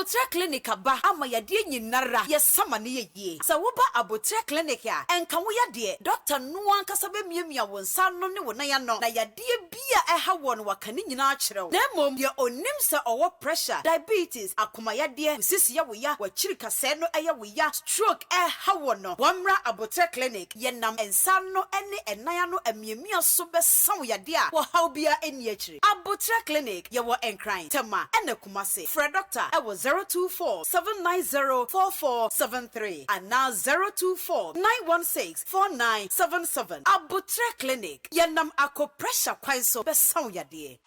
Abotre clinic aba ama yade nyinara yesama ne ye. Sa wo ba abotre clinic a enka wo yade doctor no ankasa be miamia wo nsa no ne wo na ya no na yade bia eha wo no wakane nyina akyerew. Na mom ye onim se owo pressure, diabetes, akoma yade, sisi ya wo ya, wachiri kase no eya wo ya, stroke eha wo no. Wamra abotre clinic ye nam ensa no ene enaya no amiamia so be sawo yade a wo haw bia eni akire. Abotre clinic ye wo enkran tema ene kumase. Fred doctor e wo 024 790 4473 and now 024 916 4977. Abotre clinic ye nam ako pressure kwan so be sawo yade.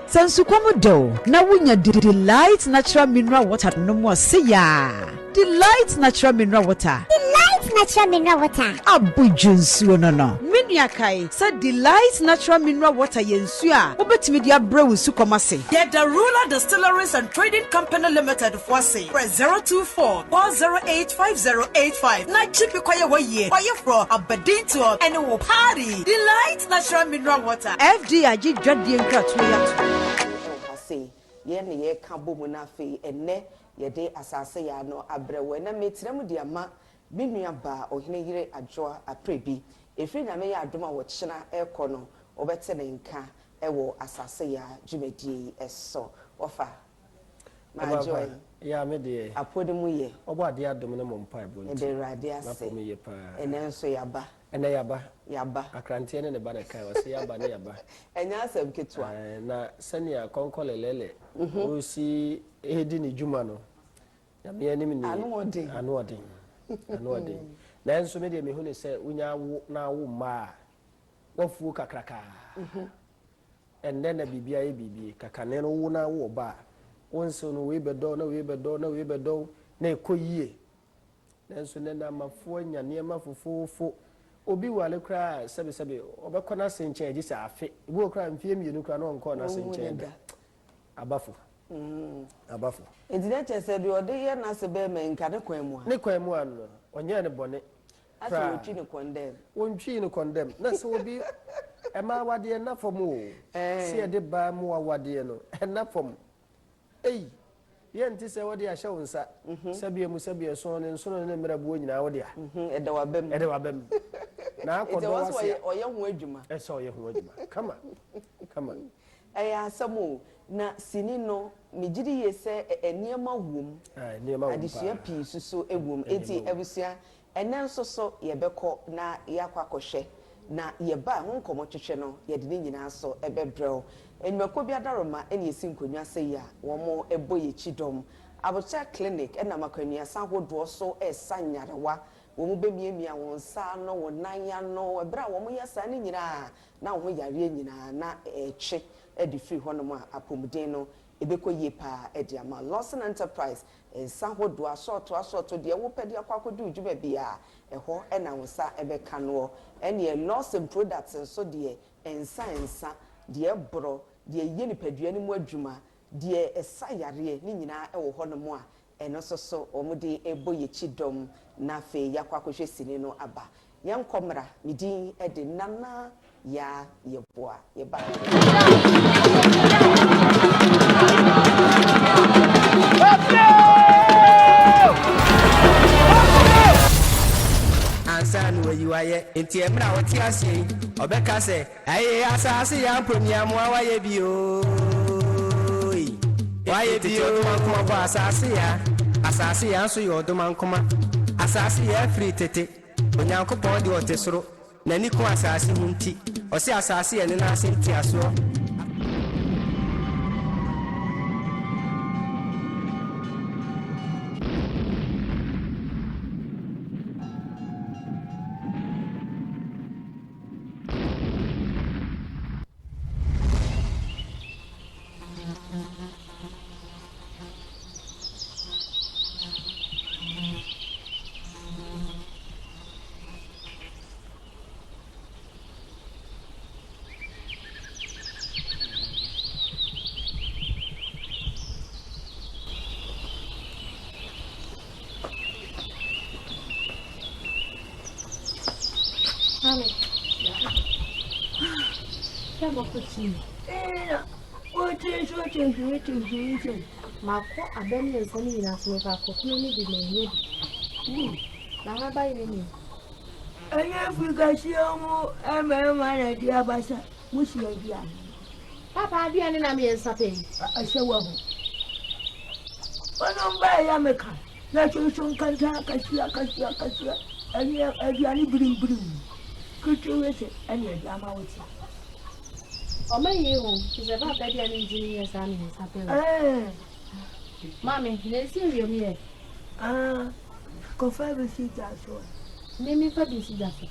Sensu komodo na wunya delight natural mineral water no mo seya. Delight natural mineral water. Delight natural mineral water. Abujunsu no. Menua kai sa delight natural mineral water yensu a obetimi dia brew su komase. Get the Ruler Distilleries and Trading Company Limited for say. Press 024 408 5085. Na chipi kwaye waye. Kwaye fro abedin to any wo party. Delight natural mineral water. FD agi dwadie nkratwe yato. Say ye ne ye ka bomu na fe enne ye de asase ya no abrewe na metirem de ama menua ba ohene yire adwoa aprebi efri na me ya adoma wo kyena ekọ no obete ne nka ewo asase ya dwumedi eso ofa ma joy ya me de apodemu ye obo ade adom ne mo mpa bo nti de rade ase ene nso yaba ene yaba akrantie ne ba ne kai wase yaba ne yaba enya asem ketwa na sania konkolelele o si edi ni juma no ya me anim ni anu odin na enso me de me hu ne se unya wo na wo ma wafu kakraka enne na bibia ye bibie kakane no wo na wo ba wonso no we bedo na ekoyie na enso ne na mafo anya ne mafofofo obi wale kra sebe obekọ na senche agi se afe ibu kra mfie mienu kra no onko na senche da abafo edine chese bi ode ye na sebe me nka ne kwan mu no onye ne bone asa wotwi ne condemn na se obi ema wade na fom o se e de ba mu wade no na fom ei ye nti se wade ahye wonsa sabie so ne nso ne mrabuo nyina wade a ede wabem na akodo wase oye ho adwuma eso oye ho adwuma kama asamo na sini no mejiri ye se eniema wom adisia pi suso ewom enti ebusia enenso so ye beko na yakwakohwe na ye ba ho nkomo twetwe no ye de nyina so ebebrɛw enwako bia daroma eni esi nkonwa se ya wo mo ebo ye chidom Abotre clinic ena makanua san hodo so esanyarewa wo mu bemiamia won sa no wo nanya no ebra wo mo yesa ne nyina na wo yare nyina na eche edi free hono ma apomuden no ebeko ye pa edi ama Lawson Enterprise san hodo asoto de wo pede akwakodu djuma bia eho ena wo sa ebeka no ene Lawson products so de ensa de bro de ye nipadua ni mu adwuma de esa yare ni nyina ewo hono mo a eno so omudi ebo ye chidom na fe yakwakohwe sini no aba yankomra midin ede nana ya yeboa yeba ansanu wayiwaye enti emra woti ase obeka se aye asase ya mpomiam waye bio waye bio kuma kwa asase ya nso yodoma nkoma asase ya free tete onyankopon de otesoro nani ko asase hunti osi asase ya ne na asenti aso mo ko ti o ti so ti ma ko abeni enso ni na so ka ko ni ni bi me ye na ha ba ile ni anya Africa si omo ma na di abasa musi ya papa bia ni na me ensa pe asewa ho ono ba ya meka na chuchun kanta kasia ani bring kutu wese ani ya ma wuti o me ye ho ti se ba bia ni njini ya sa me ensa pe mami le si yo mi e ko fa be si ta so ni mi fa bi si da so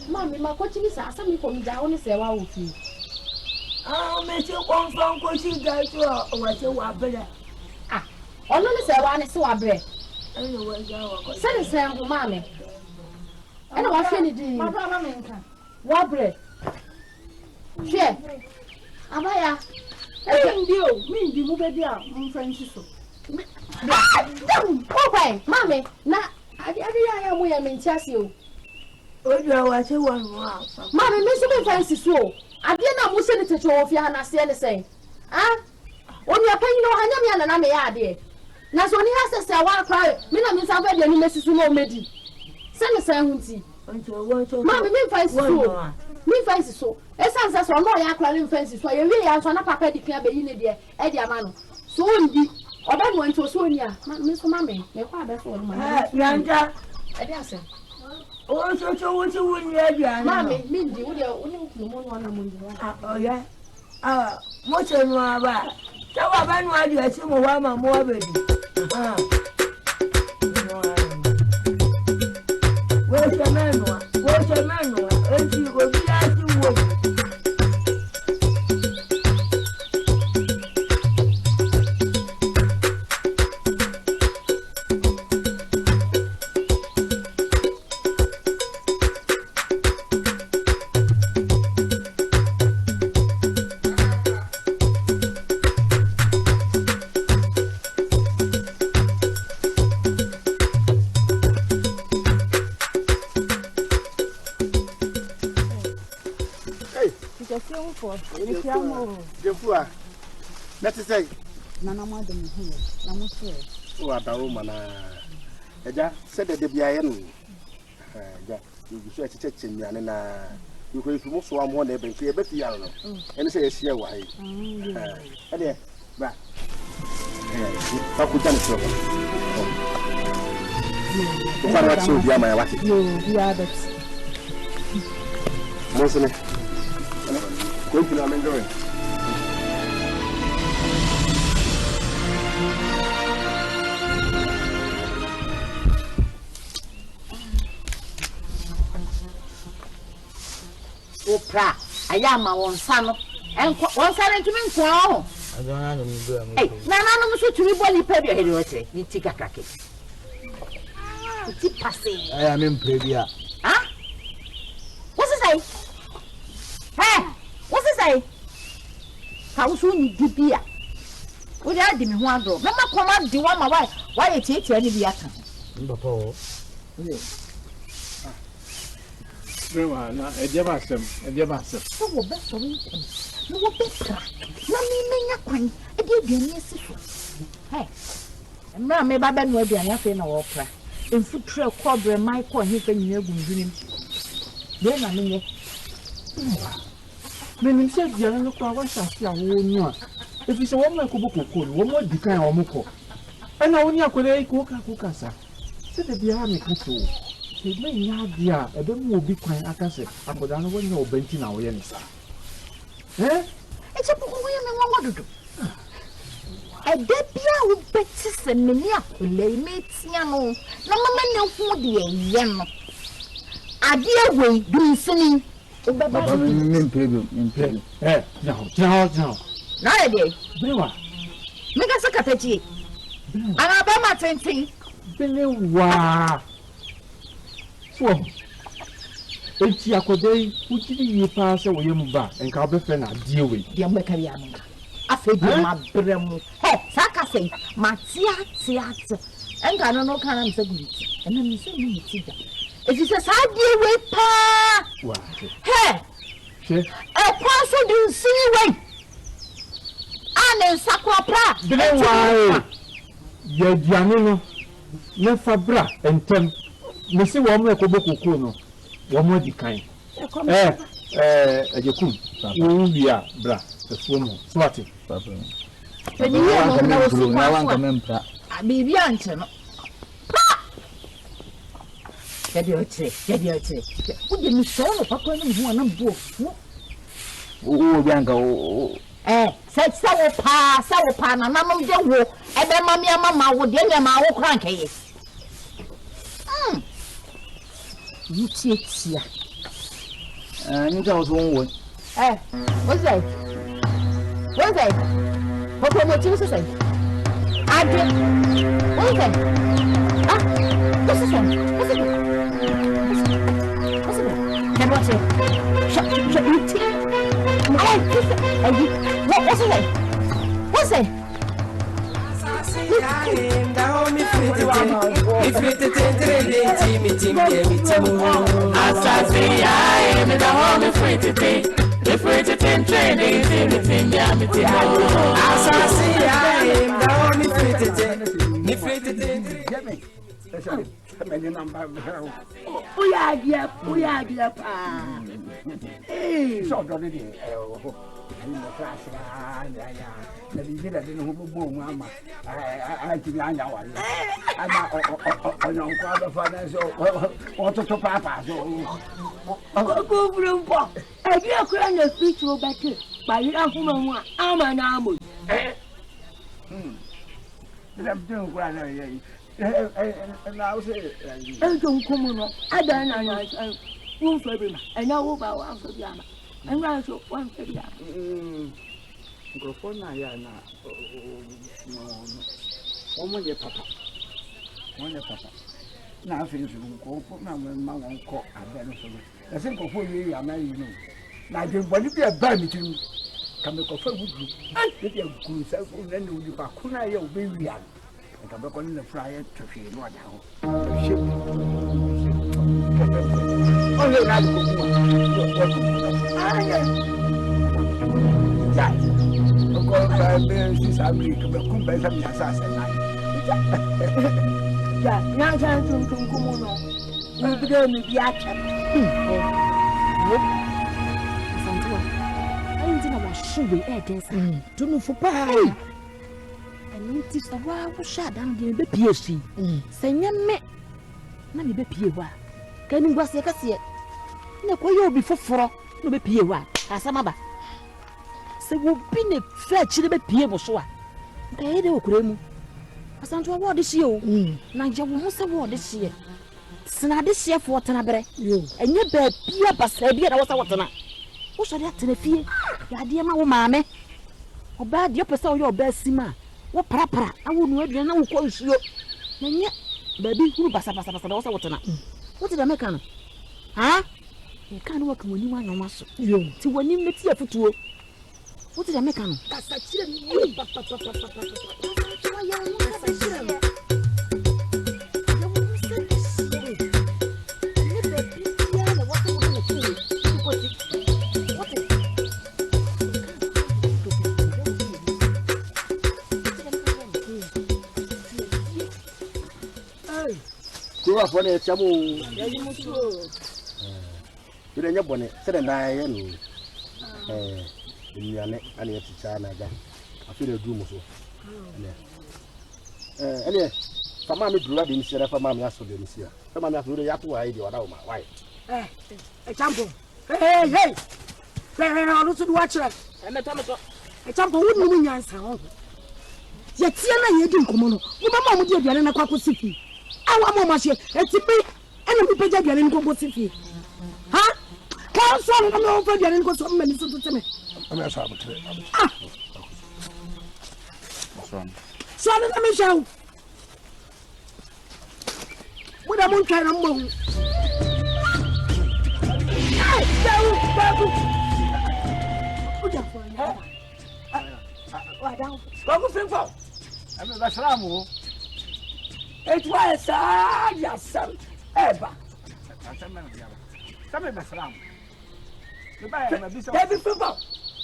mami ma ko ti mi sa mi ko mi ja o ni se wa wo fi me se kon fan ko si da so wa se wa bele ono ni se wa ni se wa bre ani wa ja wa ko se ni se ho mami ena wa hwe ni di ma ba me nka wa bre hwe abaya mi ndi mu be dia mu francis so okay mami na adi ya mu ya me ntiase o ojo wa se wa no mami me so me francis so adi na mu se ni techo wo fi ana se ni sen oni apanyi no hanya me na me ya ade na so ni ha se wa cry me na me sa ba de ni mesisu no medi se ni sen hunti mami me francis so mi fancy so esanse so no ya cry me fancy so ye wi ya so na papa di pia be yi ne de e di ama no so ndi oba no nto so ni a me so mami me kwa be so no ma yanja e di ase o so wuti wuni aduan mami mi ndi wo de oni mu no na mo ndi oya mo se no aba ta wa ba no aduan si mo wa ma mo abedi wo se menu enti obi ati wo Jefua, let's say, Nana Madam here, Namushe. Oh, about woman, Eja said that the Bian, you should check in Yanina. You go to most one day, but you're better young, and say, she why. And yeah, but how could you tell me? What so be my wife? You are that. Mostly. Going to I'm enjoying. Opra, ayama wonsano. Enko wonsano ntumi nko. Adona no mbe am. Hey, na no so tumi boli pa bi hede wote. Ni tika krake. Ti passe. Aya me Aprebi a. Ah? What's it say? Hey, what's it say? How so ni dibia? Wo dey adi me ho adro. Na makoma di wa ma why e tietia ni bi aka. Papa o. Rewa na ejeba sem. So wo be so ni. No wo be pra. Na mi menya kwan. E dey aduane esi so. Hey. Emra me ba no aduane afi na wo pra. Emfutre kobre Michael he fa nyina gundunim. De na menye. Menim se aduane no kwa Asaase Yaa wo nyu a. Efi se wo ma ko bokoko wo mo dikan wo mo ko. Ena wo ni akore ko ka sa. Se de bia me kato. Se me nya dia ebe mu obi kwan akase akoda no wo nya obanti na wo ye ne sa. E che poko wo ye me nwa dodo. E de bia wo beti se me ni akole me tia no. Na mama ne hu de ye no. Ade awei du nsini. Papa me Aprebi. Now. Na e de. Brewa. Me ga sakatachi. Ana ba ma tenten. Brewa. So. Enti akodai utiri yi pa se wo ye mu ba enka obefe na die we. Dia mo ka ya no. Afe bi ma bremu. He, saka sei. Ma tia. Enka no kana me se gudi. Ena me se mu ti da. Esi se sa die we pa. Wa. He. so do see way. And Sakura. Then why? Yedianino, Nefabra, and Tem. Missy Woman Kobokuno, one more decline. Yakun, Umbia, bra, the swimmer, swatty. When you hear no one come I be the answer. Get your trick. What did you show? Papa, you want to go? Oh, Bianca. Said sour pa, and I'm on the walk, and then mamma would get your mouth cranky. You take here. You don't want What's that? What you say? I did. What is that? What's this one? What's it? Can watch it. Shut you take. What's it? What's it? And I say, I don't come on. I don't know. One for every man. And now about one for the other. And I so one for the other. Go for Nayana. No. Woman, your papa. One your papa. Now things will go for my mama court and benefit. I think before you are married, you know. Now, if you are bad with you, come to confirm with you. And if you are good, self, then you will be back. Kuna, you will be real. I'm going to fly it to feel what now. Oh, you're not Nti so wa wo sha dan de be pie si senya me na me be pie wa kani gwase kase na koyo obi foforo na be pie wa asama ba se wo bi ne fa chire be pie bo so a kai de okure mu asanto wa de hie o na je wo ho se wo de hie sina de hie fo tena bere enye ba pie basa bia na wo sa wo tena wo so de atena fie ya de ma wo maame oba de pesa wo yo ba sima wo para awu nu adua na wo ko nsuo na nya baby huru basa wo sa wotena wo ti da meka no ha e kan wo ka woni wa nyoma so ti woni meti afutuo wo ti da meka no kasa kire mi wa ya no kasa kire mi for the chamu. You don't have one, said and I am. You are not any China. I feel a doom so. Anyway, for mammy, blood in Sierra for mammy, asked for the Monsieur. Come on, after the Yapu idea, or my wife. A champo. Hey, I don't watch it. And a champo wouldn't mean answer. Yet, Siena, you didn't come on. You mamma would be an aqua city. Our mamma, it's a big enemy page again in Combo City. Huh? Can't solve them over there and go so many to me. I'm not sorry. Son of a Michelle. What am I trying to move? I'm a Basramo. It was yes, ever. Some of us ram. David football.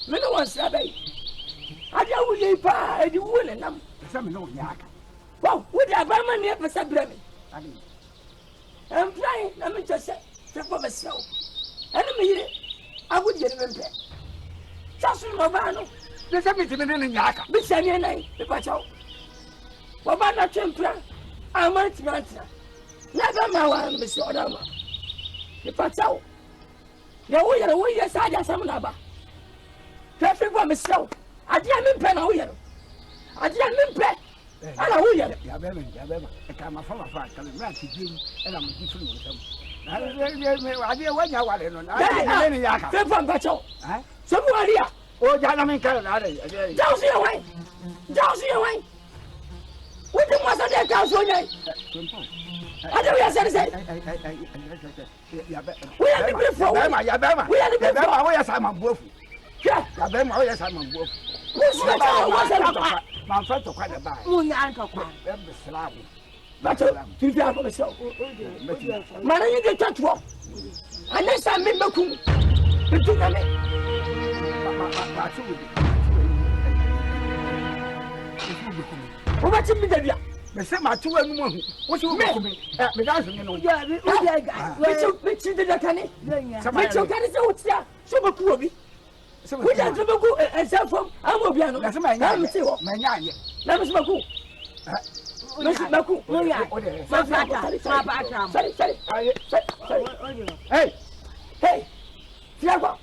Me no one sabe. Adia wo ye pa, edi wo ne nam. Se me no nyaka. Wow, wo dia ba ma ne pesa bra me. Adi. Em plan na me just se for myself. Ene me yire. Awu die ne mpe. Chasu no ba no. De se me timi ne nyaka. Bi se ne nai, be pa chawo. Wo ba na twempra. Amanti mantina. Na ba ma wa me se odama. Be pa chawo. Ya wo ye sa ja sam na ba. Traffic for myself. Adia me mpe na wo ye no. Adia me mpe. Ala wo ye. Ya be me. E ka ma fa ka me ti bi ela mo ti funu mo sam. Na adia wa nya wale no. Adia me ya ka. Fe fa mpa cho. So mo adia. O ja na me ka na ada. Jaw si ye wai. Wo ti mo sa de ka so nyai. Adia we say say. Ya be. We are the before. We are the before. We are Simon Bofu. Yeah, ya be ma we are Simon Bofu. Ma fa to kwa de ba. Mu nya anka kwa. Be Islam. Ba to ti fi akọ so. Ma na yide tatwo. Ana sa me makum. Bitu na me. Ba to we. O ba ti mi da bia. Me se ma to anu mo hu. Wo se wo makum. Me da so ni no. Ya, me ti de da kane. Me ti kane se wo tia. So ba ku obi. We just go and sell from Amobiano. That's my name. Let me smoke. Hey, Fiago.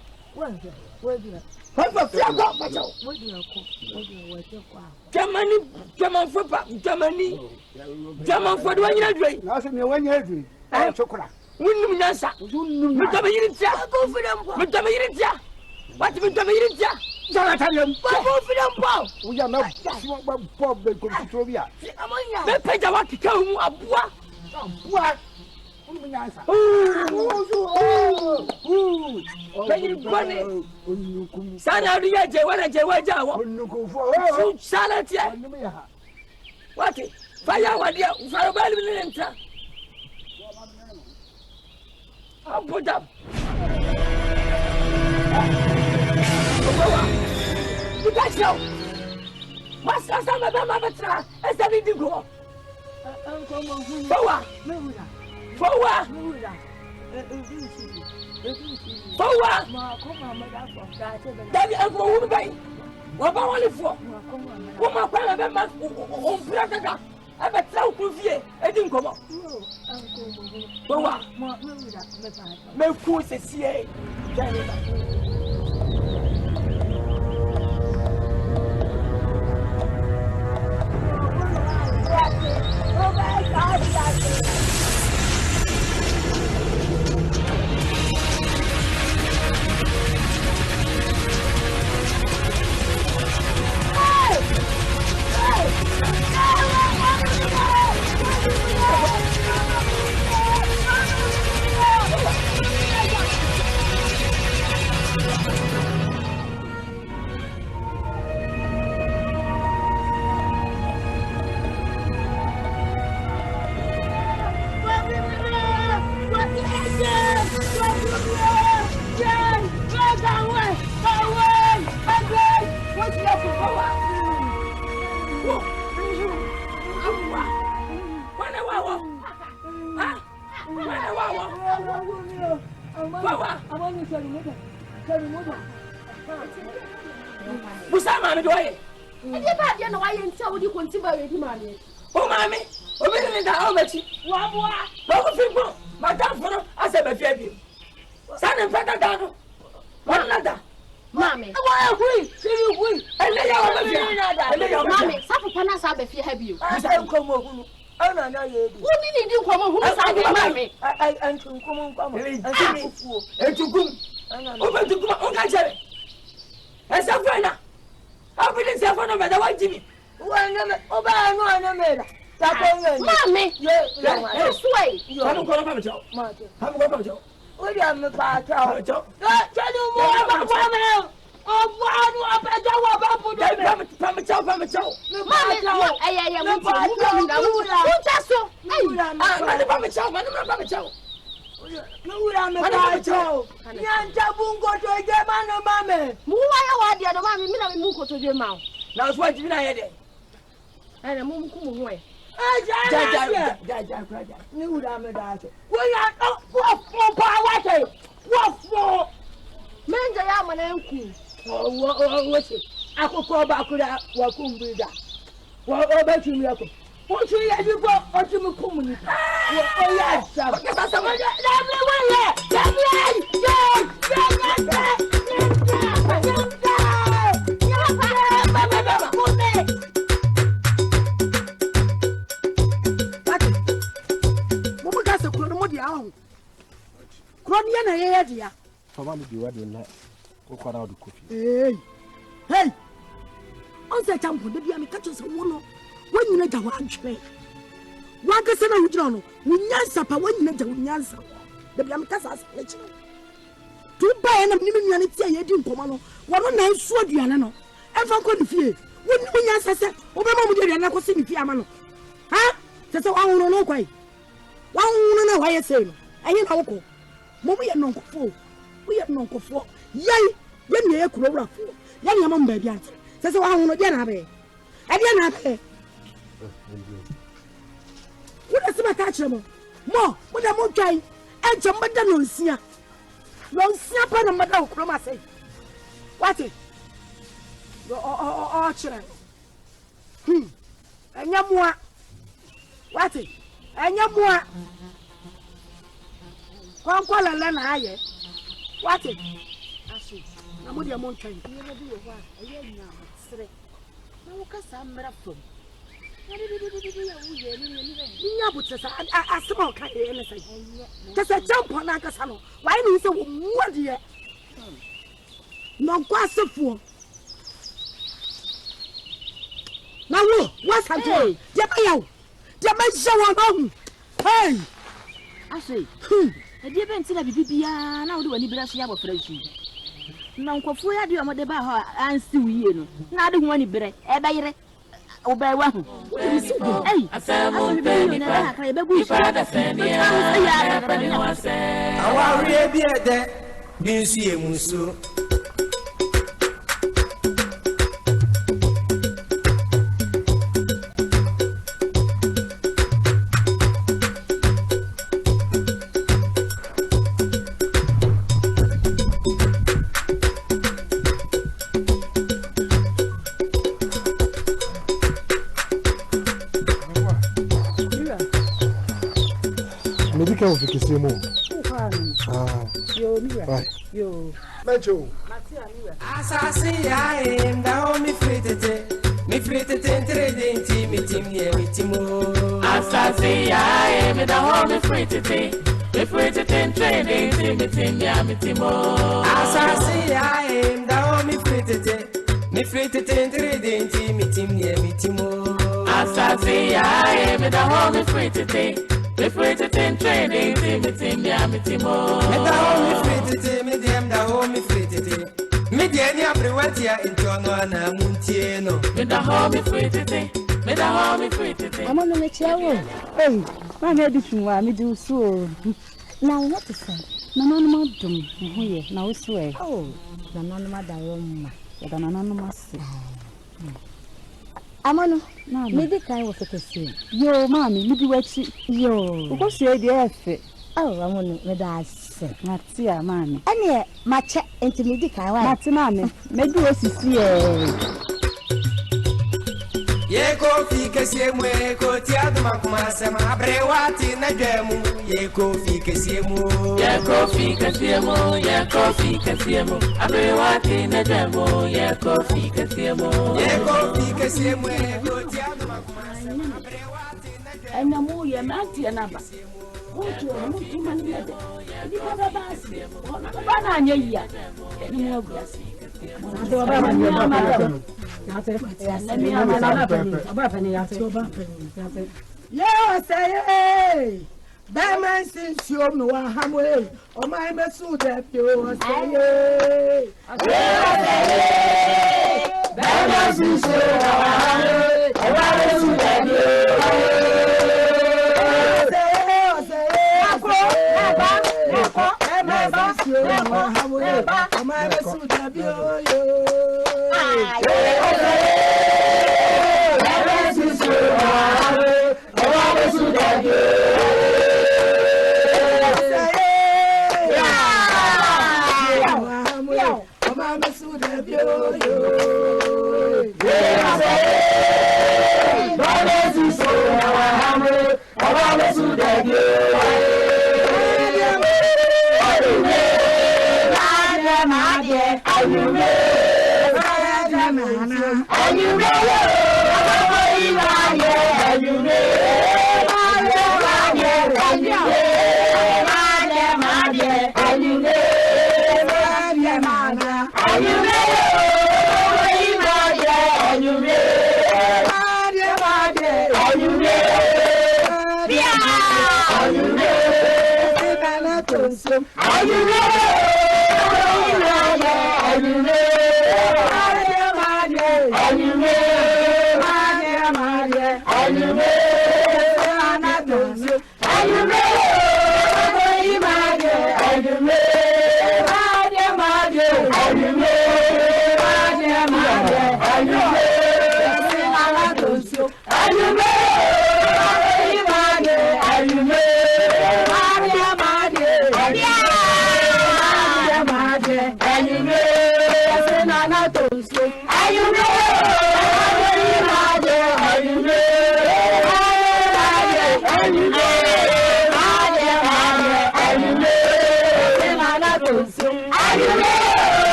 German for the 1 year drink. That's me 1 year drink. I have chocolate. Wouldn't answer. What do you mean? Jonathan, we are not Bob the Controlia. The Peter what to come up. What? Sana Riaje, what a Jawaja, Salatia. What? Fire, what dear, Fire, I'll put up. You guys know. What's the sum of my betra? As I need to go. Forward. Daddy, I'm going to buy. What about only for? What my parents on Praga? I'm a trout with you. I didn't come up. Forward. No course is here. Oh my God, Busama do ye. E dey ba dey na why ntia wo di kontiba we di mami. O mami, o be ni da o mechi. Wa boa. Ba ko fi gbon. Madam foro ase be fi bi. Sane feta da no. Wa nada. Mami. Wa hui, siri hui. Ele ya wa be fi. Ele ya mami, safu pana sa be fi ha bi o. Ase nkomo hunu. Ana na ye bi. Wo ni di nkomo hunu sa bi mami. Ai antu nkomo nkomo. Antu fuo. Etukum. O be tukum o ka jere. Esa fena. How will say for no matter what Jimmy? One over no matter. Mommy, yes, way. I'm going to go. I'm going to go. William, the part. Tell you more about woman. Oh, what about Nura me kacho. Nyanja bungo to je mano mame. Mu wa ya dia do mame mi na mu ko to je ma. Na so ji na ye de. Ere mu ku mu ho e. Ja. Nura me dacho. Wo ya wo pa wa te. Wo. Menja ya ma na nku. Wo se. Akoko ba kura wa kumbrida. Wo obetumi yako. What you have you got or to me community? Oh, yes, sir. Hey, on the jump, the Biami catches a woman. When you need a one tray, one person of John, we answer, but when you need a answer, the Biamcas to buy an immunity, I didn't come on. One night sword, Yanano, and for good fear. When we answer, Obama, you are not seeing Fiamano. Huh? That's all I want to know quite. One know why I say, I ain't uncle. We are non for. We are non for. Yay, when you are Kura, young among baby. That's all I want to get away. I didn't have it. What is my catch them? More, what am I trying? And some better no see. No see upon a mother of Chroma say. What it? Oh, children. And your more. What it? And your more. Come call a land higher. What it? I see. I'm with your mountain. You never do a while. A year now. No, because I'm not from. I small kind of anything. Just a jump on Nakasano. Why do you say what dear? No question for. Now, what's happening? Japayo, Japan, hey, I say, I didn't see a baby. Now do any brush yam of fresh. Now, Kofuya, do a mother about her and still you. Now, the one bread, a obey one. Hey, I said, I will be in a baby. I will be at that. You see a musu. Medical officer, yo, Macho. Asaase Yaa, da homi fritete, mi fritete trading team, me timo. Asaase Yaa, da homi fritete, mi fritete trading team, me timo. Asaase Yaa, da homi fritete, mi fritete trading team, me timo. Asaase Yaa, da homi fritete. Me fritete trading team, me timo. Me da homi fritete, me dem da homi fritete. Me deni aprewatia intono ana muntieno. Me da homi fritete, me da homi fritete. I'm on the chair. Hey, my head is from me do so. Now what to say? No madam, here, now swear. Oh, the non-madam, the anonymous. Amano, me the kind of a say. Yo, mammy, me do what yo. What's your idea? Oh, I'm on with us. Not see a man. And yet, my check into me the kind of mammy. Maybe what you see. Ye kofi kesiemu, koti aduma kumasema. Abrewati na demu. Ye kofi kesiemu. Ye kofi kesiemu, ye kofi kesiemu. Abrewati na demu. Ye kofi kesiemu. Ye kofi kesiemu, koti aduma kumasema. Abrewati na demu. Ena mu ye mati anaba. Wotu mu tumani yade. Di baba basi. Ona bana anyia. Ni mu agasi. Ado baba ni amada. Yes, say, Batman since you know Hamway, or my message that you say, Batman since you know Hamway, or my message that you say,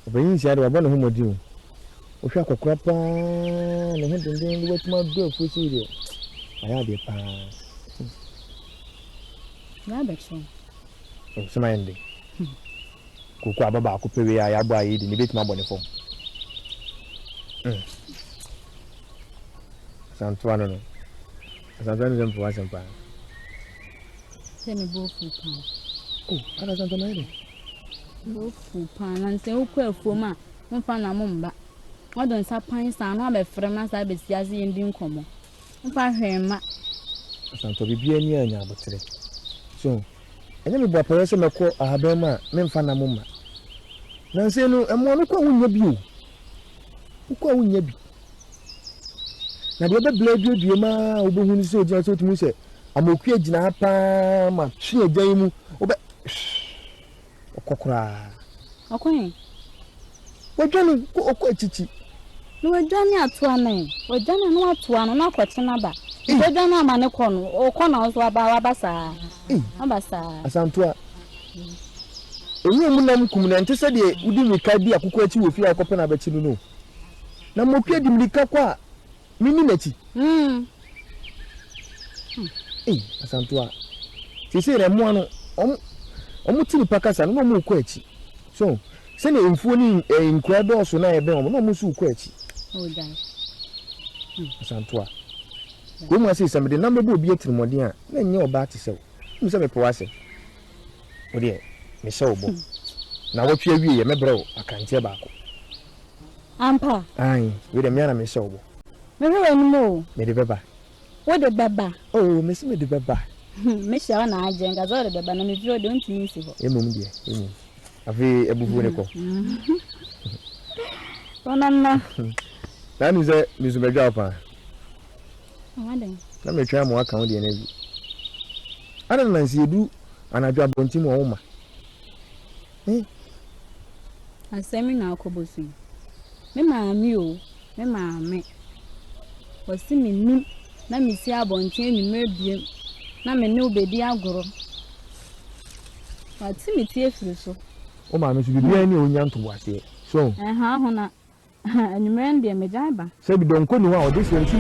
Obanyi sia de wabɔ ne ho mɔdi o. Ohwa kokora pa ne ho denden de watuma do afusi de. Aya de pa. Ya betso. O sema ende. Koko ababa akopere ya ya bɔ ayi de ne betuma bɔ ne fom. Santuano no. Santuano dem po asempa. Se me bo fu pa. Oh, ana santuano ide. Bo fu pa na nse okɔ afoma. Mfa na momba. Wadon sa pan sa na be frema sa be siazi ndi nkomo. Mfa hwema. Santo bibia ni anya abotre. So, enya me bo apere se mekɔ ahaban ma me mfa na momma. Na nse no emo no kɔ wunya bi o. Ukɔ wunya bi. Na de be bledue ma obohunu se ogia so tumi se amoku agina pa ma twe agyan mu obe okokora. Okon. Wodwane okɔ achichi. No wodwane atoa nan. Wodwane no atoa no na kwɔte na ba. Wodwane ama ne kɔ no. Okɔ na so aba wabasa. Abasa. Asantoa. Enyi mu nam kum na nte se de udi mika di akoko achi wo fi akɔpɛ na abachi no no. Na moku adi mika kɔ a mini nachi. Asantoa. Sisi re mo ano omu tini pakasa no mo kɔ achi. So se ne mfuo ni nkura dɔɔso na yɛbɛn wɔn na wɔn nso kɔ akyi asantoa wɔn mu ase sɛ mede nam bɛbɔ obi atirimɔden a na nyɛ ɔbaa te sɛ wo mu sɛ mepɛ wase wo deɛ mehyɛ wo bɔ na wɔtwe awie yɛ mɛbrɛ wo akanteɛ baako ampa ai we de me ana mehyɛ wo bɔ mehwɛ w'anim o mede bɛba wode bɛba oh mesi mede bɛba mehyɛ wo na agye nka sɛ wode bɛba na mefiri wode wontumi nsi hɔ emom deɛ emom afei abubuo ne kɔ wonanna na nu sɛ mesu bɛdwa pa waden na metwa mo aka wo deɛ na bi ana na nsi edu anadwo abonti mu ɔma asɛmi na akɔbɔsu me maame o me maame wɔsi me nim na me si abɔnten ni me biem na me ne obedi agoro wati me tie firi so o maame so bibia ni onya nto wase so ha ho na anyumere ndie me gyan ba sɛ bi donko ni wa o de si nti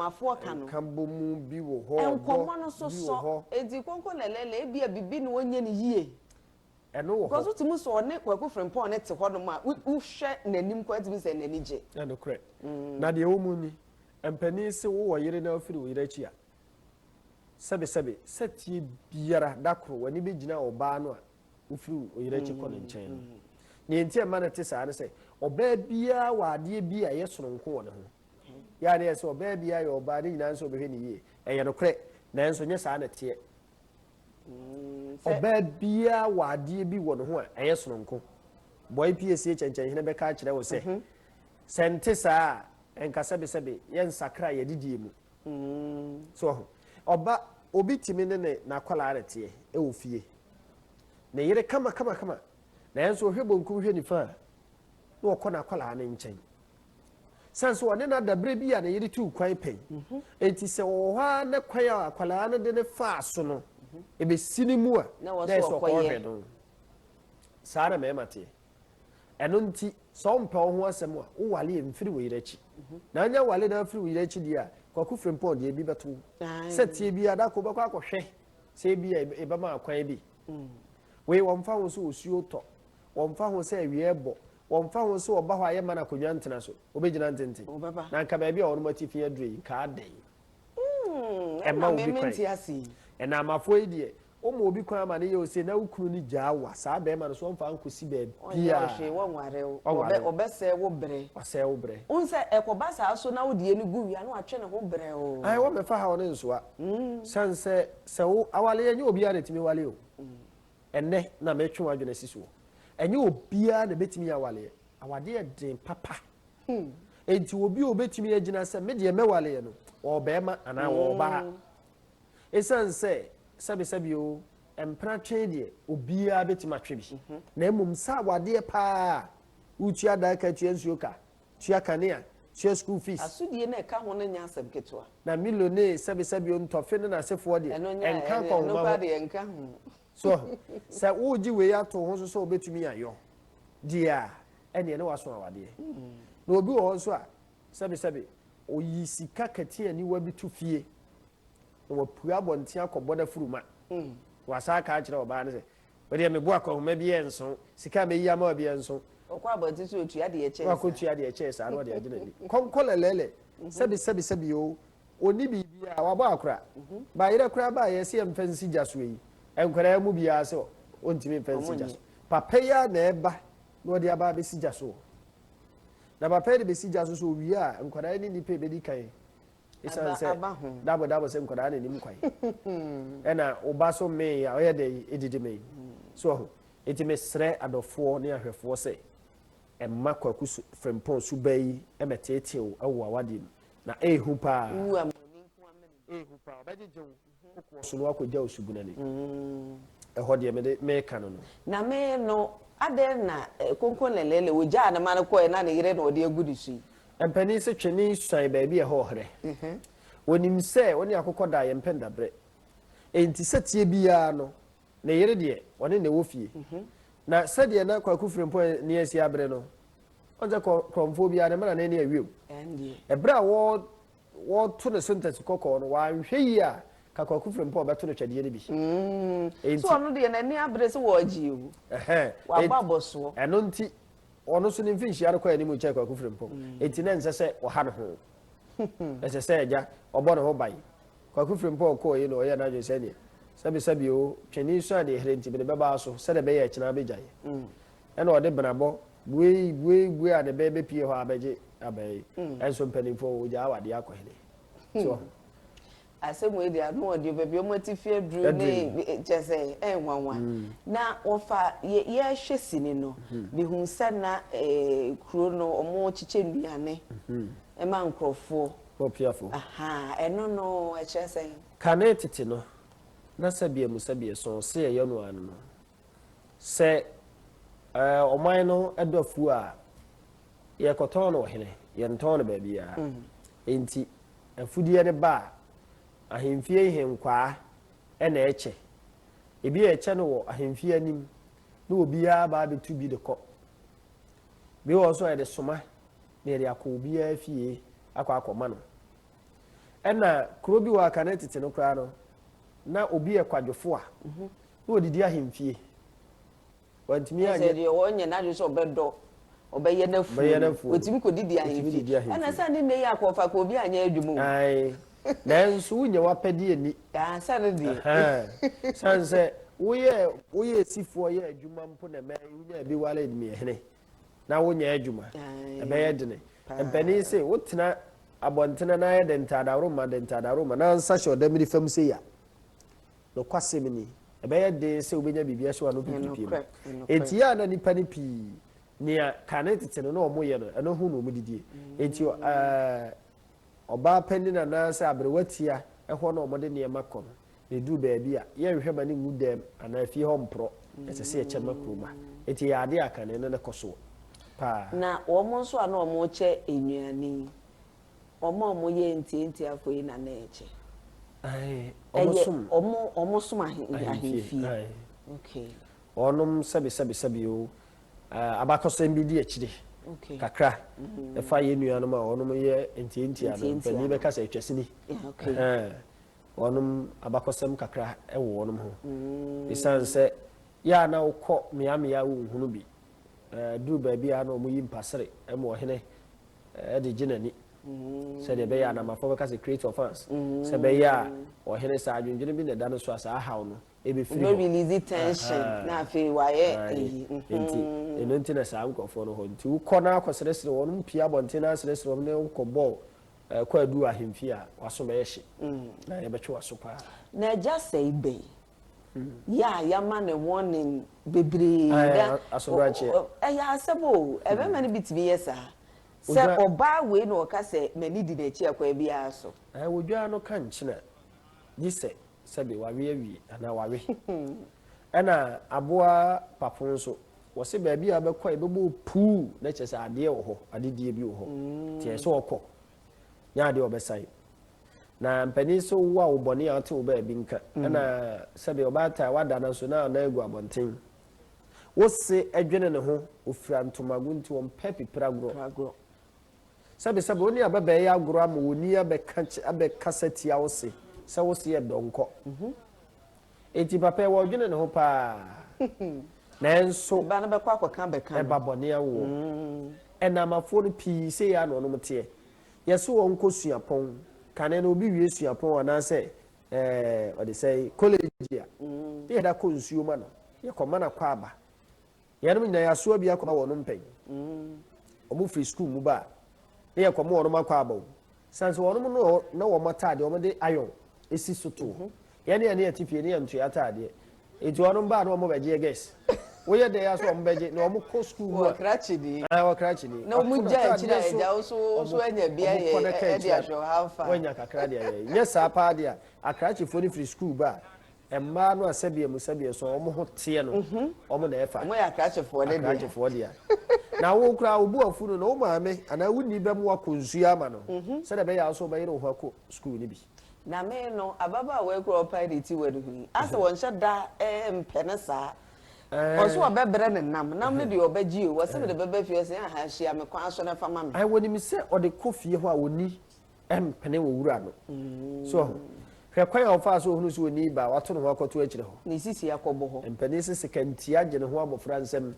mafuo kanu kambomu bi wo ho enkomo no so so edi konko lelele ebi abibi no onye ne yie eno wo because utimu so ne kwaku frempon ne te hodo ma uhwe nanim kwa tibi se nani je eno kre na de wo mu ni empani se wo yire na ofiri wo yire chi a sebe setie biara dakro wani be gina oba no a ofiri wo yire chi ko ne nchen ne ntie ma na te sa ne se oba bia wa ade bi a yesoronko wo ne ho ya ne so baby ya yo ba ni nanso be hwe ni ye eye no kre nanso nye sa na tie oba bia wa ade bi wo no ho a eye sononko boy psa chenchen hene be ka kire wo se sente sa enkasa be sebe ye nsakra ye didie mu so oba obi timi ne na kwala arete e wo fie na yire kama nanso hwe bonku hwe ni fa na okona kwala ne nchen sanso one na dabre bi ya na yiri tu kwan pen enti se wo ha na kwan ya akwala na de ne fa so no ebe sinimu a na so ko hwe no sara me mate eno nti so mpa ho asem a wo wale mfiri wo yirachi na anya wale na mfiri wo yirachi dia kwaku frempon de bi beto setie bi ada ko bakwa akɔhwe se bi e ba ma kwan bi we wo mfa ho so osuo to wo mfa ho se awie ebo wonfa ho so oba ho ayema na konwa ntena so obegina ntente na nka ba bia ono matifi adrei ka aden emma obi kwan ena amafo idie o mo obi kwan ma ne ye o se na ukunu ni jaawa saa be ma no so mfa nkosi be bia o hwe wonware obese wo bre ose wo bre unse ekoba saa so na wo die ni gu wia na atwe ne ho bre o ai wo me fa ha one nsoa sanse se wo awale ye obi a na timi wale o enne na metwe wadwene sisuo enye obia na betimi awale awade den papa enti obi obetimi agina se me de mewale no obema ana oba esanse sabi o empra twede obia betima twe bi na emum sa awade pa utua da ka tua nsuoka tua kanea tua school fees asudie na ka ho na nya asem ketwa na milone sabi o ntofe na asefo de enka ko no ba de enka ho so sa uji we ato ho so obetumi ayo dia ene ne waso awade na obi wo so a sabi oyi sika kati ani wa bitu fie na wapu abonte akobɔda furuma wasa ka akire oba ne se we de me bo akɔhoma bi enso sika me yi ama bi enso okwa abonte so otua de eche wa ko tua de eche sa no de agina ni konkolelele sabi o oni bibia wabɔ akora ba yere kora ba yɛse mfansi gya so yi enkwara mu bia se ontimi mfansi gya so papa ya na eba na ɔde aba be si gya so na papa de be si gya so so wi a enkwara ni nipa be di kan isan se dabo se enkwara na nim kwan ɛna oba so me ya ɔyɛ de edidi me so enti me srɛ adɔfoɔ ne ahwɛfoɔ se emma kwaku frempon so bayi emetetew ɛwɔ awade na ehu pa ehu pa obegyew so no akogya osubuna ni ɛhɔ de me ka no na me no ade na konkon lelele wogya na man ko na ne yire na ɔde agudu su empani se twene suan baabi ɛhɔ hre wonim sɛ woni akokɔ da yempenda bre enti setie bia no ne yire de wɔne ne wofie na sɛdeɛ na kwaku frempon ne asi abre no onje kromfo bia ne mana ne ne awiem ebra wo to ne sentence kokɔ no wa nhwe yi a ka kwaku frempon beto no twade ne bi so ono de na ne abre se wo agi o wa baboso eno nti ono so ne mfinhyi arekɔ ani mu kyɛ kwaku frempon enti na nse sɛ wo ha no ho ɛsɛ sɛ agya ɔbɔ ne ho bai kwaku frempon kɔ yi no ɔyɛ na adwe sɛ ne sabi o twani so ade here nti be beba so sɛ de be yɛ kyena begyae ɛna ɔde benabɔ buei a de be pie hɔ abegye abai enso mpanimfo wo gya awade akɔhene so asɛm edi anu ɔde baabi ɔmo atifie duru ne kyɛsɛ ɛnwanwa na wɔfa yɛ hwɛ sini no bihu sɛ na kuro no ɔmo kyekyɛ nduane ɛma nkrɔfo opiafo aha ɛno no ɛkyɛsɛ kane tete no na sabie so se ye no anu no se oman no edofu a ye koton no hene ye nton no ba bia enti afudie ne ba ahemfie henkwa e na eche ebi eche no wo ahemfie anim na obia ba betu bi de kɔ bi wo so e de soma na ye akɔ obia fie akɔ no ɛna kuro bi wa kane tete no kra no na obi ekwadwofo a na odidi ahemfie wantimi anye de wonye na de so obedo obeye nafu otimi ko didi ahemfie ana sa ne ne yakɔfa ko obi anye adwumu ai nanso unye wapɛde ani sa ne di sanse woyɛ sifo yɛ adwuma mpo na mɛ unya bi wale admi hene na wonya adwuma ɛbɛyɛ dene empani se wotena abontena na yɛ dentadaroma na nsa hyɛ odamiri fam se ya no kwasemni ebeye de se obenya bibia hye wa no pipi enti ya na nipa ne pi nia kanetete no omo ye no eno hu no omudidie enti oba pandi na na se abrewatia ehɔ no omode ne makɔ no ne du baabi a ye hwehwɛ mane ngudam ana afie hɔ mpro ese se eche makroma enti ya ade akane no ne kɔso pa na omo nso ana omo che ennuani omo ye enti afoi na na eche ai omo sum ahemfie okay onom sabi o abakɔsɛm bi di akyire kakra ɛfa yɛ nuanom a onom yɛ enti ano pani bɛka sɛ atwasini onom abakɔsɛm kakra ɛwɔ onom ho bisan sɛ ya na wokɔ meamea wo hunu bi duru baabi a na ɔmo yi mpasere ɛmo ɔhene ɛde gyinani said be ya na mafo ka se create offense se be ya o here sa adwendwene bi na da no so asa haw no e be free no release tension na afi waye enti eno nti na sa nkofo no ho nti ukọ na akọseresere won mpia bonte na aseresere won ne nkọ ball kwa adu ahemfi a waso be yehye na ye betwe waso pa na just say be ya ma ne warning bebre asobranche ya asebo e be ma ne bitimi yesa se oba we no ka se mani di na chi akwa bia so wodwa no kan china gise sebe wawe awi ana wawe ana aboa papon so wo se ba bia be kwa ebebo pu na chese ade wo ho adedie bi wo ho tie so okọ nya ade obesai na mpani so wa wo bone ate wo ba bi nka ana sebe obata wada na so na egu abonten wo se adwene ne ho ofira ntomago nti wo pepi pragro sebe oni ababa ya agro ama oni abeka satia wo se wo se ye donko eti papa wo dwene ne ho pa na enso ba na bekwa akoka beka e babone awo enamafo no pi se ya no no mte yeso wo nkosua pon kane no obi wie suapon ana se ode say college ya ye da ko nsuo ma no ye koma na kwa aba ye no nya yaso bi akoma wono mpen omu free school mu ba ye koma wono makwa aba sanse wono no na wo matade wo de iron esi soto ye ne ye tifie ne ye ntu atade eti wono ba na wo beje guess wo ye de yaso wo beje na wo ko school mu krachi ni wo krachi ni na mu ja chira eja so anya bia ye e de ahwo hafa wanya kakra de ye nye sa pa de a krachi fo ni free school ba emma no asabie musabie so omo ho tie no omo na efa mo ya krachi fo de krachi fo de na wo kra obu afunu no maame ana wuni bem wa konsu ama no se de be ya so be yero ho ko school ni bi na me no ababa we kro pirate we do hu asa won shada mpene sa oso obebre ne nam ne de obaji o wose me de bebe fie se ha hia me kwa so na fama me ai woni mi se ode kofie ho a woni mpene wo wura no so hwekwan a ofa so hunu so woni ba wato no akoto akire ho ne sisi akobo ho mpene se kantia gye ne ho abofra nsem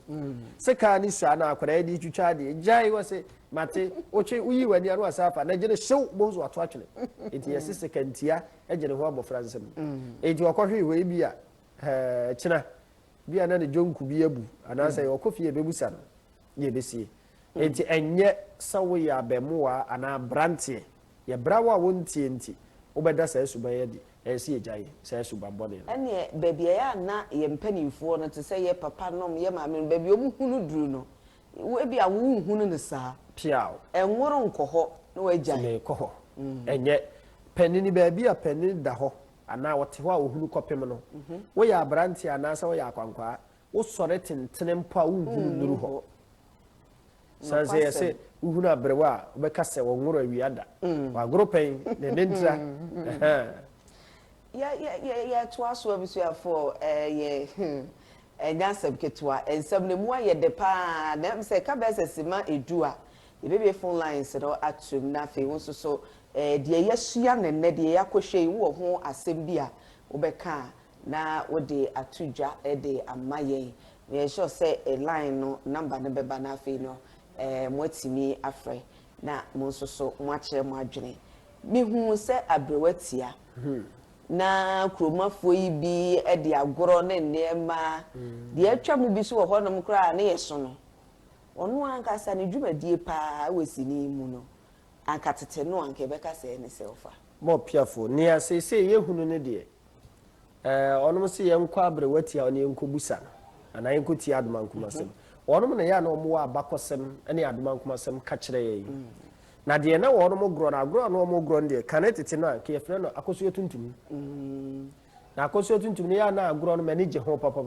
se ka ni sua na akwara di twitwa de jai wose mate oche uyi wani anu asafa na gye ne hyew bozo ato atwene enti yesi se kantia gye ne ho abofra nsem enti wakohwe we bi a kina bia na ne jonku bi abu anasa ye okofie bebusa no ye besie enti enye sawo ya bemoa ana brantie ye brawo a wontie enti obeda sa suba ye di esi ejaye sa suba bone ene baabi ya na ye mpanimfo no te se ye papa nom ye maame baabi omu hunu duru no we bia wo hunu ne sa piao enworo nkoho na wajaye ne koho enye penini baabi a penini da ho ana wote ho a ohunu kopem no wo ya brantie ana sa wo ya akwankwa wo sore tentene mpa wo hunu nuru ho sanse yese uhunu abrewa obeka se wo nworo awiada wa gropen ne nentra ya twaso abisuafo ye enyasem ketwa ensem ne mu aye de pa na se ka be sesima edua ye bebe phone lines no atum na fe wo so de yesua ne de yakohwe wo ho asem bia obeka na wode atudwa de amaye me sure say a line no number ne beba na fe no mwatimi afre na mo so mo akere mo adwene mi hu se abrewatia na kromafo yi bi de agoro ne nema de atwa mu bi so wo honom kra na yeso no ono anka sa ne dwumadie pa wesini mu no anka tete no anka beka se ne selfa mo piafo ni asese ye hunu ne de onom se ye nkwa abrewatia oni enkobusa ana enkoti adomankumasem wonom na ya na omo wa abakosem ene adomankumasem ka kire ye na de na wonom gro na agro na omo gro de kanetete no anka ye frɛ no akoso tuntum na akoso tuntum ne ya na agro no mani je ho papa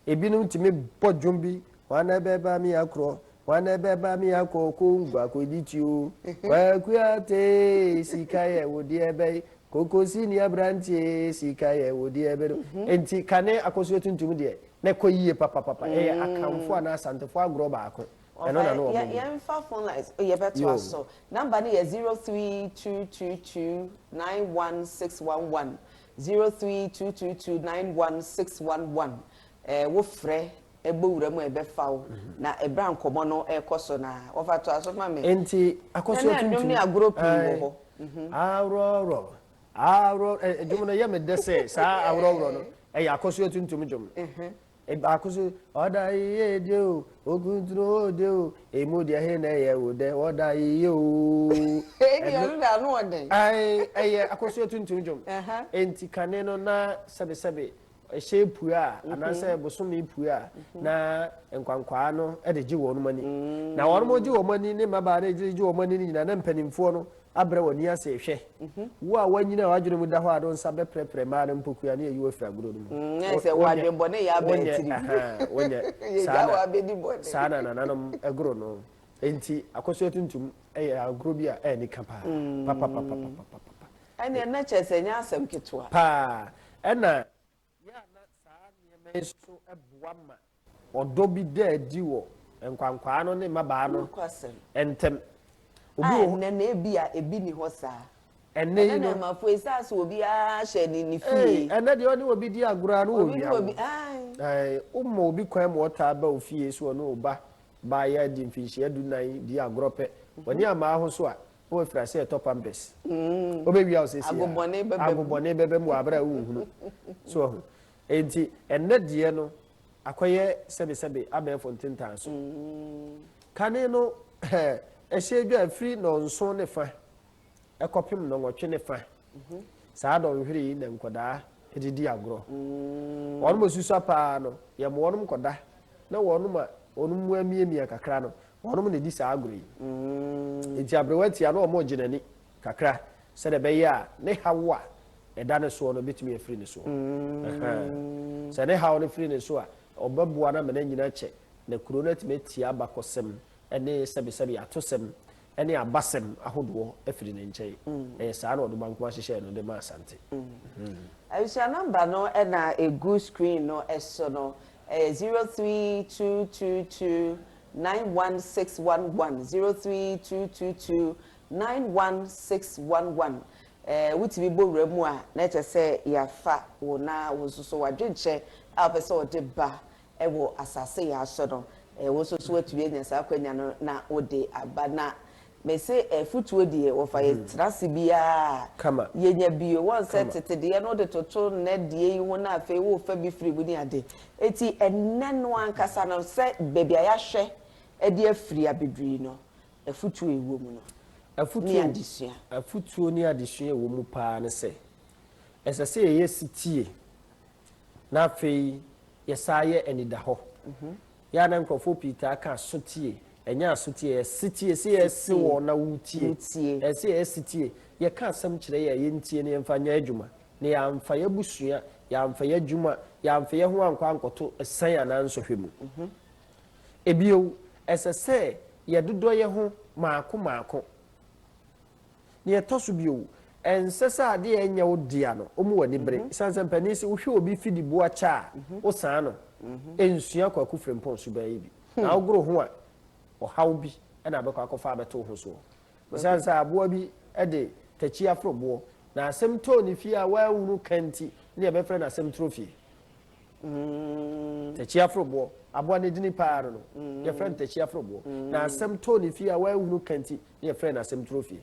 ebinum timi bodwom bi wana beba mi akro wana beba mi akoko ngwa koditio wa kuate sikaye wodi ebe kokosi ni abrantie sikaye wodi ebe enti kane akoso tuntum de na koyiye papa akamfo na asantefo agro baako eno na no ya mfa phone lines ye beto aso number ni 03222916111 03222916111 wo frɛ ebowura mu ebefawo na ebra nkomo no ekoso na ofato aso ma me enti akoso tuntum ni agro pii wo ho awro dum no ye me de se sa awro no akoso tuntum dum akoso oda iye de o oguntro de o emu de he na ye wo de oda iye o ni na no ode akoso tuntum dum enti kane no na sebe epua anase bosomi pua na nkwankwa no de gi wonu mani na wonu mo gi wo mani ne maba na gi wo mani ni na mpanimfo no abre woni ase hwe wo a wanyina wadwene mu da ho adon sa be prepare ma na mpokua ne yiwo fra gro no mu se wadwe bone ya ba tiri wonya sana abedi bone sana nanom agro no enti akoso tuntum agro bi a ni kapa papa ene na chese nya asem ketwa pa ena so ebuama odo bi da di wo nkwankwa no ne mabaa no entem obi wo na ebia ebi ni ho saa ene no mafo esase obi a hye ni fie ene de oni obi di agura no obi umma obi kwan mo ta ba ofie so no oba ba ya di mfinhie adunan di agorope woni ama ho so a o fra se top ambes obewi a o se si agobone bebe mu abra wo hunu so enti enne de no akoye sebe aben fontentan so kane no ehye dwa free no nso ne fa ekopim no nwotwe ne fa saa do hwiri na nkoda edidi agro wonmo susu pa no ye mo wonmo koda na wonmo onum amiemia kakra no wonmo ne di saa agro yi enti abrewati ano omo ginani kakra se de be ya ne hawa eda ne so no betumi afiri ne so se ne hawo ne free ne so a obabua na mena nyina che na kuro na timeti abakosem ene sebe atosem ene abasem ahodo afiri ne nkyai saa na oduma nko ahyehyɛ no de ma asante ayusa number no na a good screen no eso no 03222 91611 03222 91611 wutibi bowura mu a na kyese yafa wo na wo soso wadwenche a pese o de ba ewo asase ya so no wo soso atuye nya sa kwanya no na ode aba na me se futuo die wo fa ye trase bia kama ye nya bio won se tete de no de toto na die yi ho na afa wo fa bi firi bu ni ade eti enne no ankasa no se bebia ya hwe e de afiri abedui no futuo ewo mu no afutuo ni adesua ewo mu pa ne se esese ye sitie na fei yesaye enida ho ya na nkofo Peter aka sotie enya asotie sitie se esi wo na wutie ese esitie ye ka asem kire ye ntie ne mfanya adwuma ne ya mfa ye busua ya mfa ye adwuma ya mfa ye ho ankwa ankoto esan ananso hwemu ebio esese ye dodo ye ho maako ne etoso bio ensesa ade enya odia no omu wani bre sansan panisi wo hwe obi fidi bo acha o san no ensua kwaku frempon so ba yi na ogro ho a o haw bi na abekọ akọfa abeto ho so sansan abo bi ede tachi afrobo na asem to ni fi a wa wunu kanti ne be frɛ na asem trophy tachi afrobo abo ne dini paaro no ye frɛ tachi afrobo na asem to ni fi a wa wunu kanti ne frɛ na asem trophy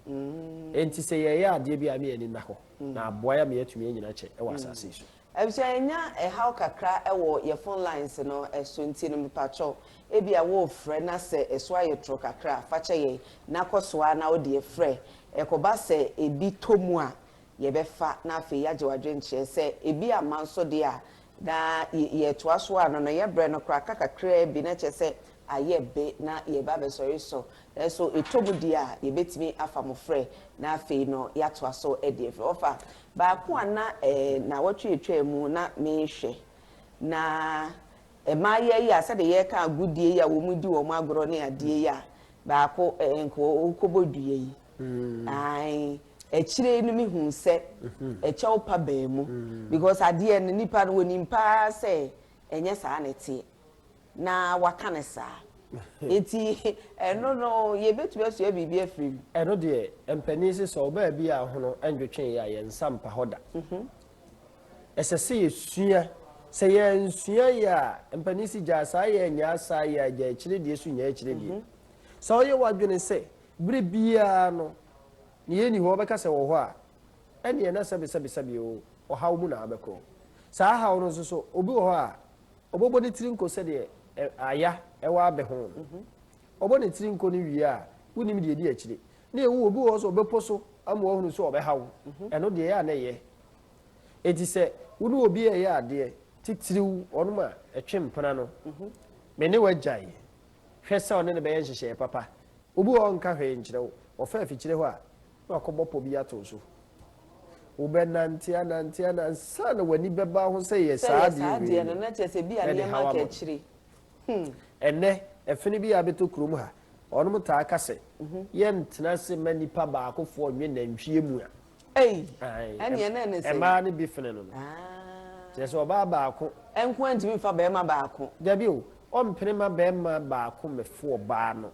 enti se ye ya ade bi a me ani na ho na abo ya me atumi anyina che e wa asase so ebisanya how kakra ewo ye phone lines no eso nti no mipacho ebi a wo frɛ na se eso aye tro kakra fa che ye na kosoa na odi e frɛ ekoba se ebi tomu a ye befa na afi ya jewadwe nche se ebi amanso de a da ye to aso a no ye bre no kra kakra bi na che se aye be na ye ba be sorry so so etomu de a ye betimi afa mo frɛ na afi no ya to aso e de frɛ ofa ba ko ana na wotwe etwa mu na mehwe na maye ya se de ye ka agudie ya wo mu di wo mu agoro ne adie ya ba ko enko ukobodue yi ai echire nu mi hu se echa opa ba mu because adie ne nipa no woni mpa se enye saa ne tie na wakane saa eti no ye betu aso ya bibia free eno de empanisi so ba bia hono endwetwen ya ye nsampa hoda esese yesua se ye nsua ya empanisi ja saa ye nya saa ya ja chire de su nya chire de so ye wadwene se bre bia no ne ye ni ho beka se wo ho a ene ye na sabe o hawo mu na abeko saa hawo no so obi wo ho a obobo ne tiri nko se de aya ewa abe ho obo ne tiri nko ni wi a woni de di akire na ewu obi wo so obeposo amu wo hunu so obehawo eno de ya na ye eti se woni obi ye ade titiriw onuma etwempena no me ne wagyae hwese one ne be ye hyehyɛ papa obi wo nka hwe nkyerɛw ofa afikyire ho a na akɔbɔpɔ bi ato so ubenantia na sana wani beba ho se ye saadi no na chese bi ani ma ka chiri enne efini bi abeto krom ha onum ta aka se ye ntena se manipa ba akofo nwe nantwie mu a ene ne se e ma ne bi fene no chese oba ba ako enko antimi fa ba ma ba ako dabi o ompene ma ba ma ba ako mefo ba no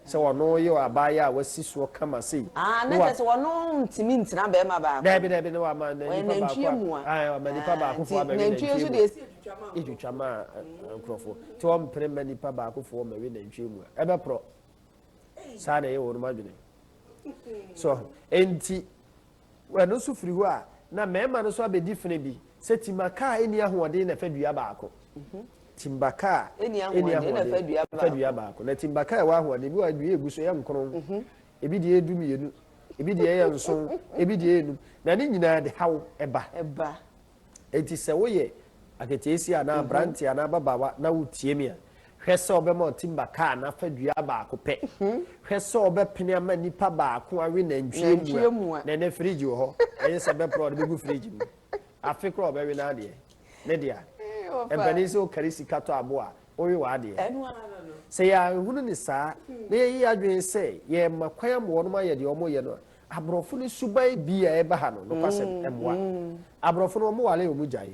se wono ye abaya wasi so kama sei na se wono ntimi ntina ba ma ba dabi no wa ma na nipa ba ma nipa ba akofo ba na ntwie so de etwama nkrofo ti wo mpere ma nipa ba akofo ma we na ntwie mu ebe pro sa na ye wo ma dwene so enti wano so firi ho a na mema no so abedi fene bi se timaka eni ahoɔden na fadua baako timbaka eni ahoɔden na fadua baako na timbaka e wa ahoɔden bi wa dua egu so yɛ nkron ebi de edum yenu ebi de yɛ nson ebi de enum na ne nyinaa de haw eba enti se wo yɛ aketiesi ana branti ana babawa na wutie mi a hwese obema timbaka na fadua baako pɛ hwese obepene ama nipa baako awe na ntwie mu na ne fridge wo ho ɛyɛ se be pro de be gu fridge mu afikro obewe na ade ne dia ebani se o karisi kato abo a owe wa ade se ya hunu ni saa na yi adwen se ye makwan mo no ma ye de omo ye no abrofo ni subai bi a eba ha no no kwasem emwa abrofo no mo wale omu jaye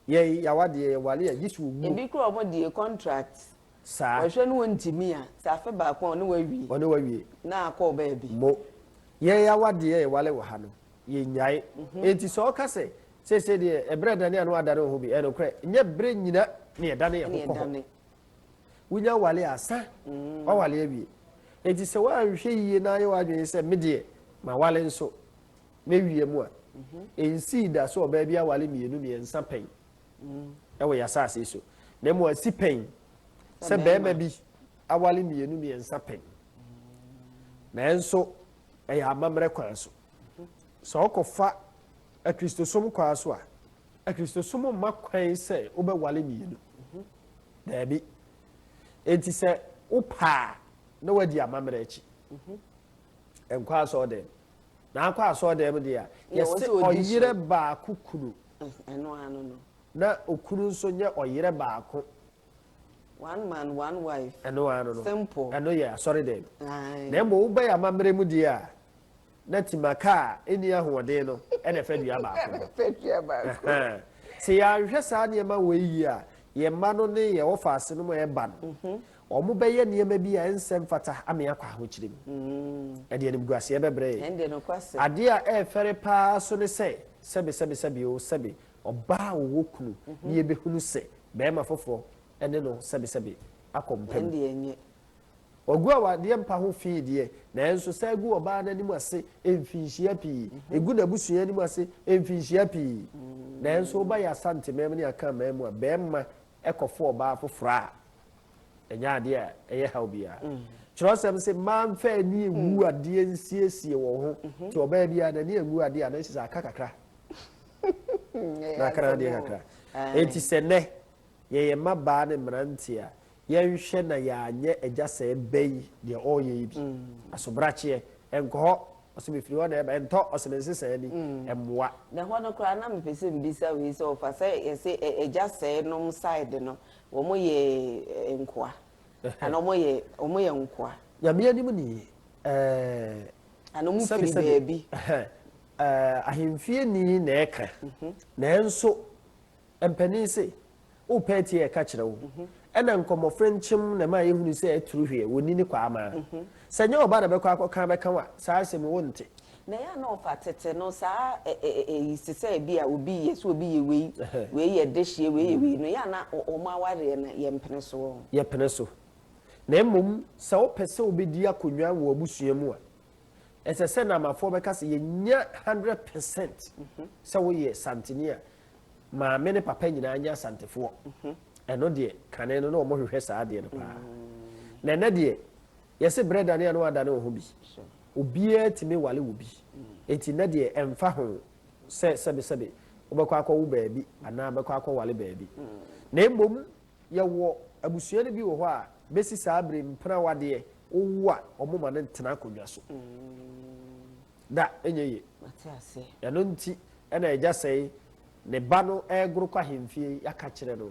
ye ya wade ye wale ya gisu gu ebi kro omo de contract saa ohwe no ntimi a sa fe ba kwa no wawie na akọ ba bi mo ye ya wade ye wale wo ha no ye nyae enti so ka se de ebre dane anu adare ho bi eno kre nye bre nyina ne dane ye kokko wunya wale asa wa wale abi enti se wa hwe yie na ye wa dwen se medie ma wale nso me wie mu a ensi da so oba bia wale mienu miensa pen ewo ya Asaase so na mu asi pen se be ma bi awale mienu miensa pen na enso e ya amamre kwan so so okofa a Kristosom kwa so a Kristosom makwan se obe wale mienu da bi enti se upa na wadi amamre echi enkwa so dem na akwa so dem dia yesi oyire ba kukuru eno no na okuru nso nye oyire baako one man one wife eno no simple eno ya sorry dem na mo uba ya amamre mu dia na timaka eni ahoɔden no ene fadua baako se ya hwɛ saa ne ma weyi a ye ma no ne ye ofase no mo ye ba no omo beye niema bi a ensem fata ame akwa ho kyerem ade anim guase ye bebre ende no kwase ade a e fere pa so ne sebe o sebe oba wo kunu ne ye behunu se be ma foforo ene no sebe akompem ende enye ogu awa de mpa ho fi de na enso sa gu oba na nim ase emfinhia pi egu na busua nim ase emfinhia pi na enso oba ya sante mem ne aka mem a be ma ekofo oba foforo a enya ade a eye ha obia kyerosem se man fa ni ewu ade nsiesie wo ho ti oba bia na ni ewu ade a na sisa aka kakra na kra de kakra enti se ne ye maba ne mranti a yenhwe na ya anye eja se bei de oye bi asobrache enko osebefiri ho na eba ento osebensese ni emwa na ho no kra na mpese mbisa we so fa se yese eja se no side no wo mo ye enkoa ana mo ye nkoa ya me anim ni ana mo firi beebi ahemfie ni na eka na enso empani se o peti e ka kire wo ena nkomo frenchim na ma yehunu se eturu hwe woni ni kwa ama sanya oba na bekwa akọ beka wa saa se me wonte na ya na ofa tete no saa sise bi a obi yeso obi ye we ye dehie we ye we no ya na o ma ware na ye mpene so na emum sa o pese obedi akonwa wo abusua mu a ese se na mafo beka se ye nya 100% se wo ye santenia ma me ne papa nyina anya santefo eno de kane no mo hwehwe saa de no pa na na de yesi bread ane anu ada no ho bi obia timi wale wo bi enti na de emfa ho sebe obekwa akọ wo baabi ana bekwa akọ wale baabi na emom ye wo abusua ne bi wo ho a besi saa bre mpra wade owu a omoma ne ntena akonwa so da enyeye matiase eno nti ena eja sei ne ba no eguru kwa hemfie yaka kire no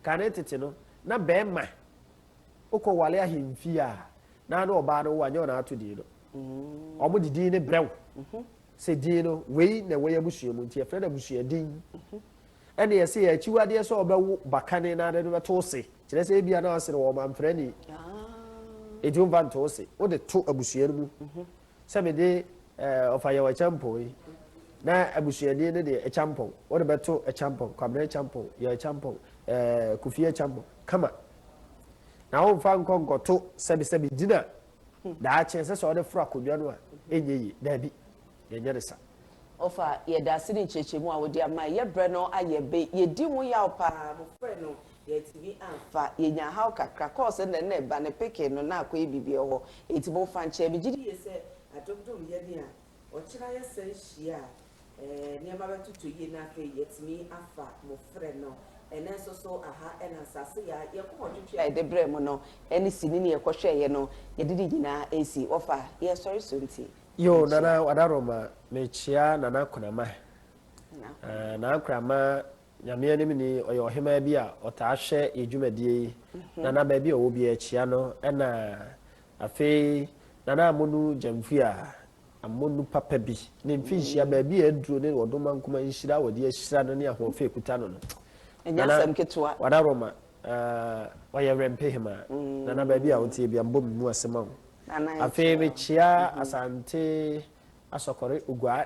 kane tete no na be ma okọ wale ahemfie a na na oba no wanye na ato di no omo didi ne brew se di no wei na we abusua mu nti efre na abusua din ene yesi ya chiwade so obewu bakane na de be to se kire se bia na asere wo manfre ni edi umva to se o de to abusua mu se me de ofaye wa champo na abusuade ne de echampon wo de beto echampon kwabere echampon ya echampon kufie echampon kama na wo fa nkonkoto sebi dina da chance so de fra kodwa no a enye da bi ye nyere sa ofa ye da sini chechemu a wodi ama ye bre no aye be ye di mu ya opa mo frɛ no ye tibi amfa ye nya ha kakra course na ba ne peke no na akɔ bibi ho etibo fa nche bi gidi ye se adomdom ye ni a o kira ye se hia niema betutu ye na fe ye timi afa mo frɛ no ene so aha ena Asaase Yaa ye ko odwetwe ai de bre mu no ene sini ne ye ko hwɛ ye no ye didi gina esi ofa ye sorry so nti yo nana wadaroma mechia nana kunama na krama nyame anim ni oyo ohema bi a ota hwe edwumadie nana ba bi o bi achia no na afi nana amonu jamfi a amonu papa bi ne mfinhia ba bi aduro ne wodoma nkoma nhira wode ahira no ne ahofe ekuta no enyasam ketwa wadaroma oyo rempe hima nana ba bi a otie bi ambom mu asema afi mechia asante asokore ugwa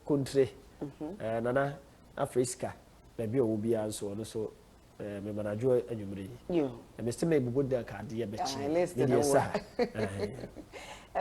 kontre nana afriska baby o bi anso no so me manajo anwumre yo me still me bubu da ka de be chi ne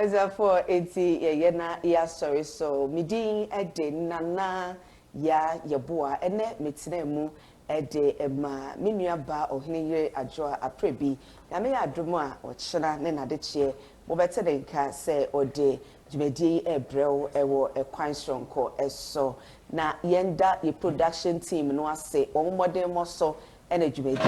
sa for 80 ye na ya sorry so midin ede nana ya yeboa ene metena mu ede ma menua ba ohene yere ajo Aprebi na me ya adomo a ochira ne na de chie wo bete de nka se ode dwumadi ebrew ewo ekwan sonko eso na yenda ye production team no ase o modern mo so ene dwumadi